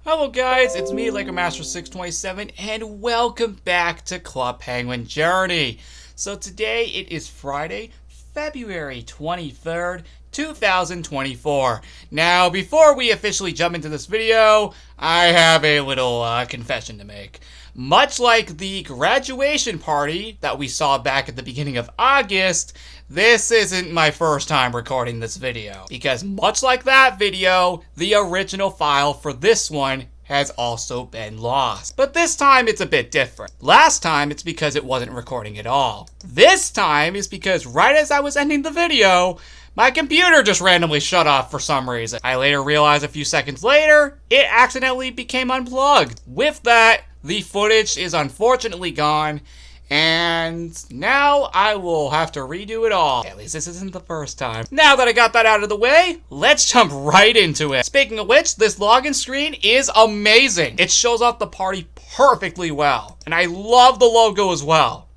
Hello guys, it's me, LegoMaster627, and welcome back to Club Penguin Journey. So today it is Friday, February 23rd, 2024. Now, before we officially jump into this video, I have a little confession to make. Much like the graduation party that we saw back at the beginning of August, this isn't my first time recording this video, because much like that video, the original file for this one has also been lost. But this time it's a bit different. Last time it's because it wasn't recording at all. This time is because right as I was ending the video, my computer just randomly shut off for some reason. I later realized a few seconds later, it accidentally became unplugged. With that, the footage is unfortunately gone, and now I will have to redo it all. At least this isn't the first time. Now that I got that out of the way, let's jump right into it. Speaking of which, this login screen is amazing. It shows off the party perfectly well, and I love the logo as well.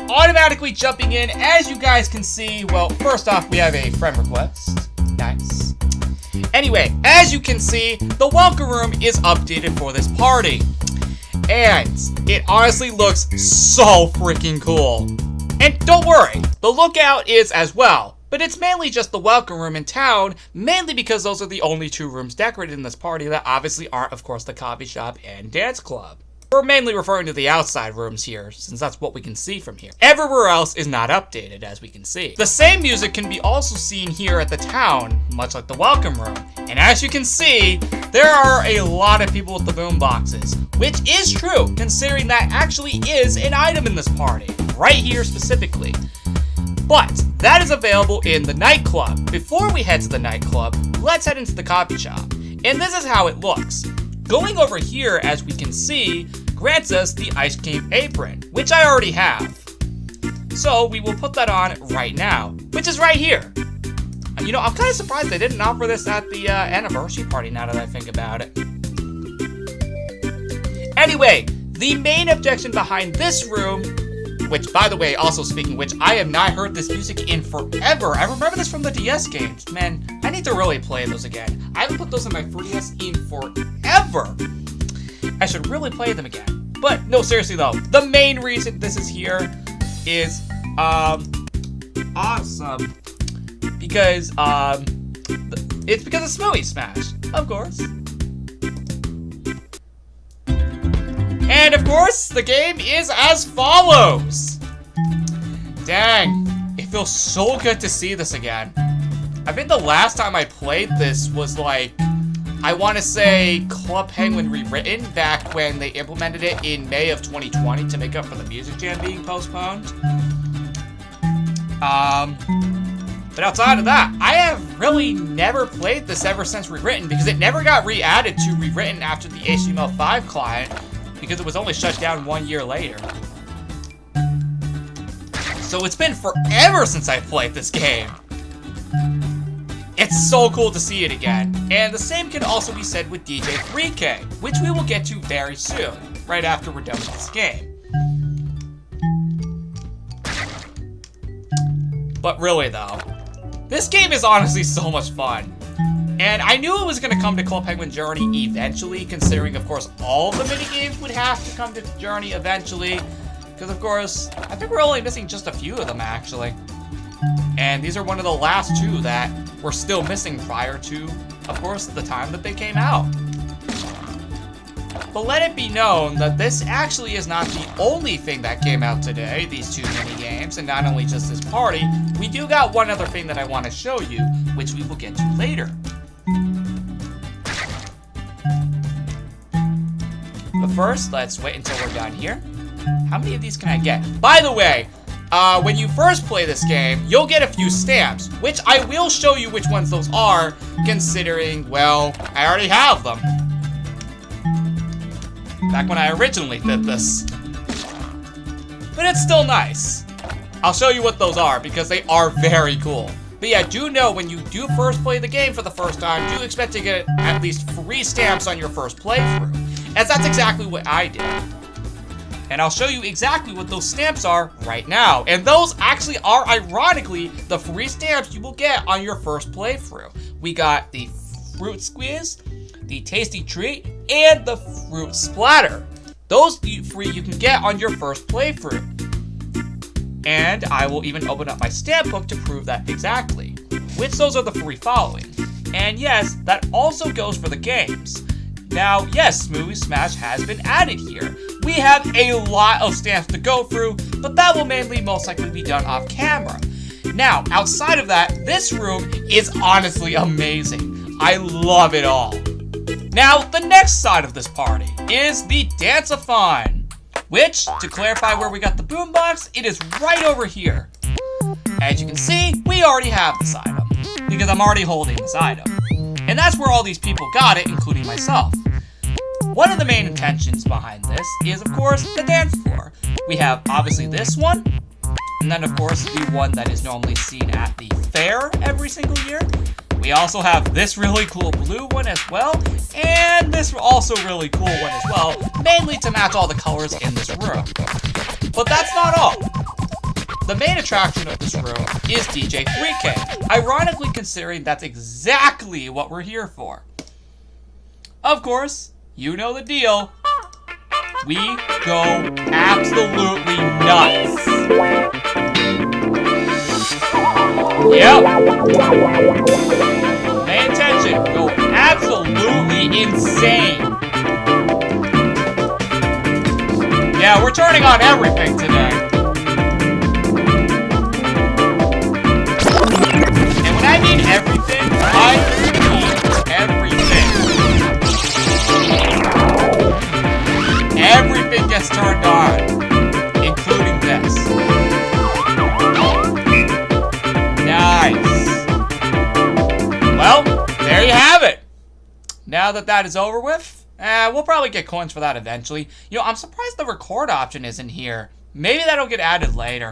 Automatically jumping in, as you guys can see, well, first off, we have a friend request. Nice. Anyway, as you can see, the welcome room is updated for this party. And it honestly looks so freaking cool. And don't worry, the lookout is as well. But it's mainly just the welcome room in town, mainly because those are the only two rooms decorated in this party that obviously aren't, of course, the coffee shop and dance club. We're mainly referring to the outside rooms here, since that's what we can see from here. Everywhere else is not updated, as we can see. The same music can be also seen here at the town, much like the welcome room. And as you can see, there are a lot of people with the boom boxes, which is true, considering that actually is an item in this party, right here specifically. But that is available in the nightclub. Before we head to the nightclub, let's head into the coffee shop. And this is how it looks. Going over here, as we can see, grants us the ice cream apron, which I already have. So we will put that on right now, which is right here. You know, I'm kind of surprised they didn't offer this at the anniversary party now that I think about it. Anyway, the main objection behind this room, which, by the way, also speaking of which, I have not heard this music in forever. I remember this from the DS games. Man, I need to really play those again. I haven't put those in my 3DS in forever. I should really play them again. But, no, seriously though, the main reason this is here is, awesome. Because, it's because of Smoothie Smash, of course. And of course, the game is as follows. Dang, it feels so good to see this again. I think the last time I played this was like, I want to say Club Penguin Rewritten, back when they implemented it in May of 2020 to make up for the Music Jam being postponed. But outside of that, I have really never played this ever since Rewritten, because it never got re-added to Rewritten after the HTML5 client, because it was only shut down 1 year later. So it's been forever since I played this game. It's so cool to see it again. And the same can also be said with DJ 3K, which we will get to very soon, right after we're done with this game. But really though, this game is honestly so much fun. And I knew it was going to come to Club Penguin Journey eventually, considering, of course, all the minigames would have to come to Journey eventually. Because, of course, I think we're only missing just a few of them, actually. And these are one of the last two that we're still missing prior to, of course, the time that they came out. But let it be known that this actually is not the only thing that came out today, these two minigames, and not only just this party. We do got one other thing that I want to show you, which we will get to later. But first, let's wait until we're done here. How many of these can I get? By the way, when you first play this game, you'll get a few stamps, which I will show you which ones those are, considering, well, I already have them. Back when I originally did this. But it's still nice. I'll show you what those are, because they are very cool. But yeah, do know when you do first play the game for the first time, do expect to get at least 3 stamps on your first playthrough. As that's exactly what I did. And I'll show you exactly what those stamps are right now. And those actually are, ironically, the free stamps you will get on your first playthrough. We got the Fruit Squeeze, the Tasty Treat, and the Fruit Splatter. Those three you can get on your first playthrough. And I will even open up my stamp book to prove that exactly. Which those are the three following. And yes, that also goes for the games. Now, yes, Smoothie Smash has been added here. We have a lot of stamps to go through, but that will mainly most likely be done off camera. Now, outside of that, this room is honestly amazing. I love it all. Now, the next side of this party is the Dance-A-Thon, which, to clarify where we got the boombox, it is right over here. As you can see, we already have this item, because I'm already holding this item. And that's where all these people got it, including myself. One of the main intentions behind this is, of course, the dance floor. We have, obviously, this one, and then, of course, the one that is normally seen at the fair every single year. We also have this really cool blue one as well, and this also really cool one as well, mainly to match all the colors in this room. But that's not all. The main attraction of this room is DJ 3K, ironically considering that's exactly what we're here for. Of course, you know the deal. We go absolutely nuts. Yep. Pay attention. Go absolutely insane. Yeah, we're turning on everything today. And when I mean everything, I mean everything. Everything gets turned on, including this. Nice. Well, there you have it. Now that that is over with, we'll probably get coins for that eventually. You know, I'm surprised the record option isn't here. Maybe that'll get added later.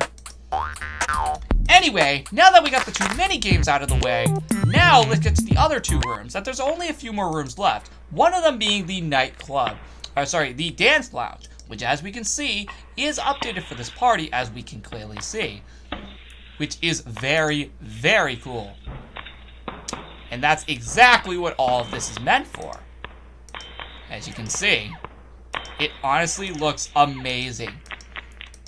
Anyway, now that we got the two mini games out of the way, now let's get to the other two rooms. That there's only a few more rooms left. One of them being the the dance lounge, which, as we can see, is updated for this party, as we can clearly see, which is very, very cool. And that's exactly what all of this is meant for. As you can see, it honestly looks amazing.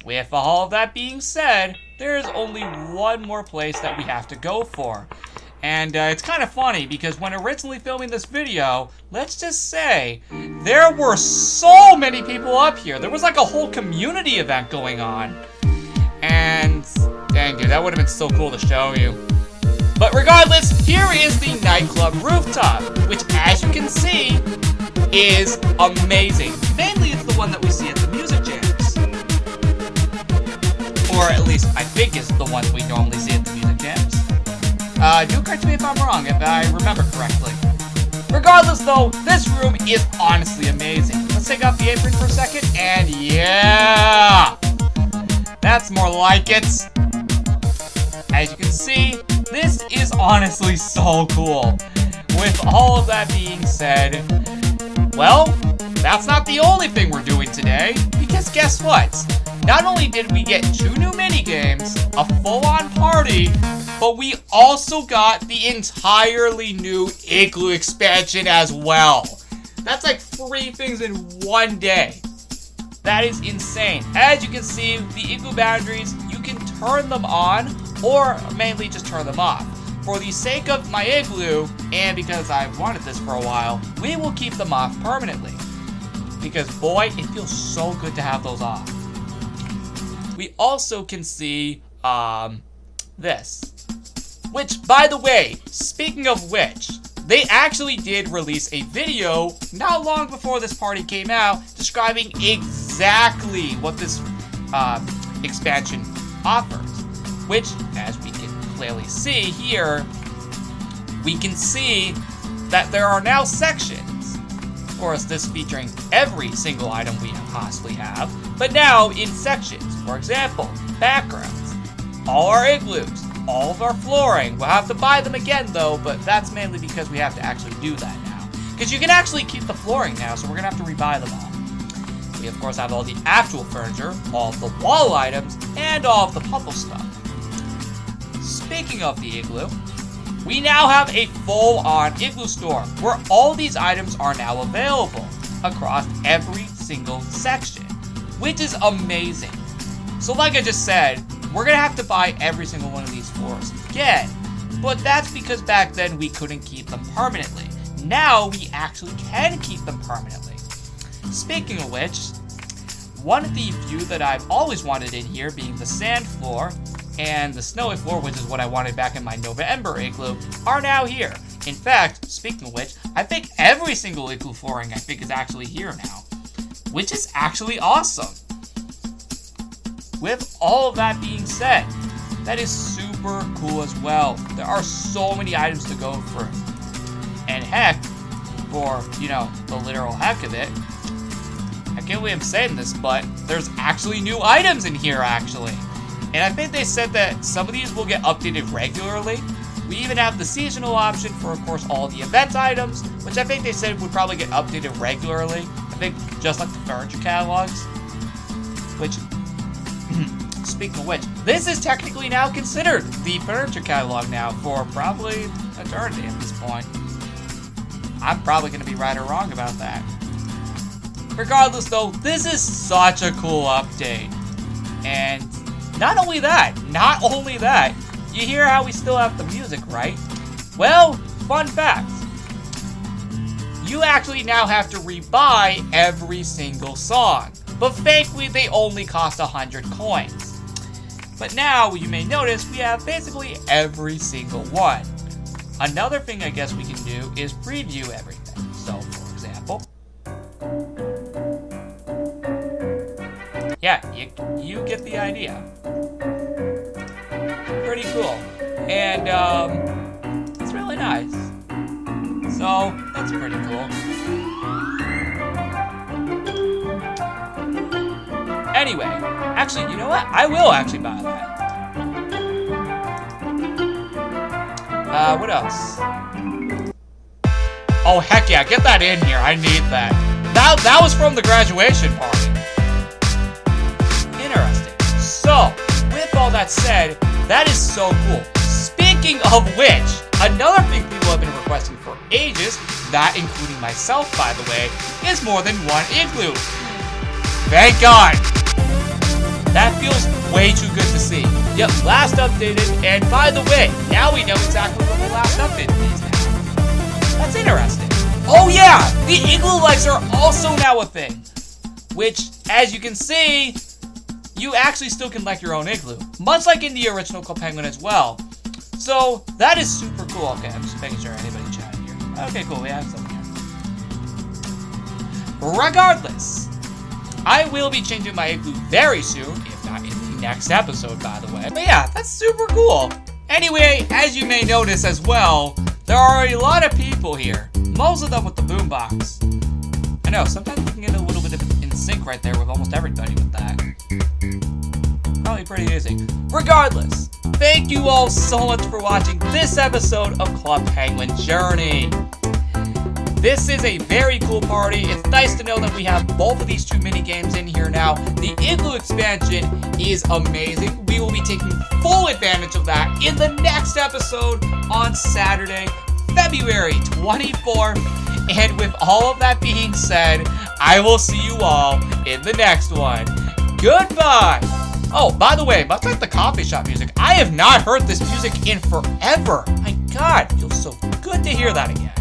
With all of that being said, there is only one more place that we have to go for. And it's kind of funny because when originally filming this video, let's just say, there were so many people up here. There was like a whole community event going on. And dang dude, that would have been so cool to show you. But regardless, here is the nightclub rooftop, which as you can see, is amazing. Mainly it's the one that we see at the music jams. Or at least I think it's the one we normally see at the music jams. Do correct me if I'm wrong, if I remember correctly. Regardless though, this room is honestly amazing. Let's take off the apron for a second, and yeah! That's more like it. As you can see, this is honestly so cool. With all of that being said, well, that's not the only thing we're doing today, because guess what? Not only did we get two new minigames, a full-on party, but we also got the entirely new Igloo Expansion as well. That's like 3 things in one day. That is insane. As you can see, the Igloo boundaries, you can turn them on, or mainly just turn them off. For the sake of my Igloo, and because I've wanted this for a while, we will keep them off permanently. Because boy, it feels so good to have those off. We also can see, this. Which, by the way, speaking of which, they actually did release a video not long before this party came out describing exactly what this expansion offers. Which, as we can clearly see here, we can see that there are now sections. Of course, this featuring every single item we possibly have, but now in sections. For example, backgrounds, all our igloos, all of our flooring. We'll have to buy them again though, but that's mainly because we have to actually do that now. Because you can actually keep the flooring now, so we're going to have to rebuy them all. We of course have all the actual furniture, all of the wall items, and all of the puzzle stuff. Speaking of the igloo, we now have a full-on Igloo store where all these items are now available across every single section, which is amazing. So like I just said, we're gonna have to buy every single one of these floors again, but that's because back then we couldn't keep them permanently. Now we actually can keep them permanently. Speaking of which, one of the few that I've always wanted in here being the sand floor and the snowy floor, which is what I wanted back in my November igloo, are now here. In fact, speaking of which, I think every single igloo flooring I think is actually here now, which is actually awesome. With all of that being said, that is super cool as well. There are so many items to go through. And heck, for, the literal heck of it, I can't believe I'm saying this, but there's actually new items in here, actually. And I think they said that some of these will get updated regularly. We even have the seasonal option for, of course, all the event items, which I think they said would probably get updated regularly. I think just like the furniture catalogs. Which, speaking of which, this is technically now considered the furniture catalog now for probably eternity at this point. I'm probably going to be right or wrong about that. Regardless, though, this is such a cool update. And not only that, you hear how we still have the music, right? Well, fun fact. You actually now have to rebuy every single song. But thankfully, they only cost 100 coins. But now, you may notice, we have basically every single one. Another thing I guess we can do is preview everything. So, for example, yeah, you get the idea. Pretty cool. And, it's really nice. So, that's pretty cool. Anyway, actually, you know what? I will actually buy that. What else? Oh, heck yeah, get that in here. I need that. That was from the graduation party. Interesting. So, with all that said, that is so cool. Speaking of which, another thing people have been requesting for ages, that including myself, by the way, is more than one igloo. Thank God. That feels way too good to see. Yep, last updated, and by the way, now we know exactly when the last update is now. That's interesting. Oh yeah, the igloo legs are also now a thing. Which, as you can see, you actually still can like your own igloo. Much like in the original Club Penguin as well. So, that is super cool. Okay, I'm just making sure anybody chatting here. Okay, cool, we have some here. Regardless, I will be changing my igloo very soon, if not in the next episode, by the way. But yeah, that's super cool. Anyway, as you may notice as well, there are a lot of people here. Most of them with the boombox. I know, sometimes we can get a little bit in sync right there with almost everybody with that. Probably pretty easy. Regardless, thank you all so much for watching this episode of Club Penguin Journey. This is a very cool party. It's nice to know that we have both of these two mini games in here now. The Igloo Expansion is amazing. We will be taking full advantage of that in the next episode on Saturday, February 24th. And with all of that being said, I will see you all in the next one. Goodbye! Oh, by the way, much like the coffee shop music, I have not heard this music in forever. My God, it feels so good to hear that again.